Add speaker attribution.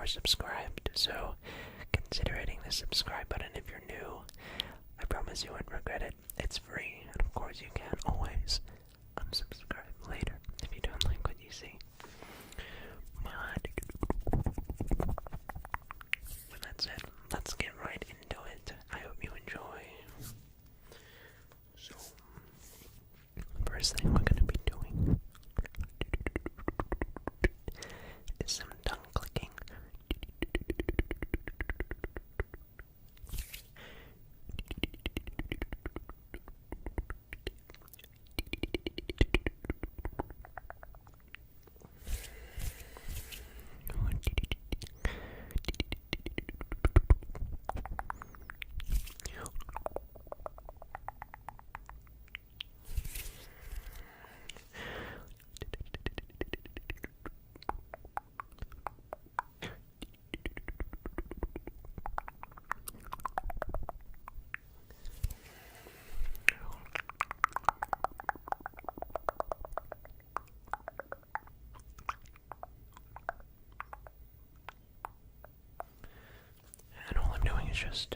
Speaker 1: are subscribed, so consider hitting the subscribe button if you're new. I promise you won't regret it. It's free, and of course you can always unsubscribe later if you don't like what you see. But that's it. Let's get right into it. I hope you enjoy. So, first thing we're going to be doing is some tongue clicking. And all I'm doing is just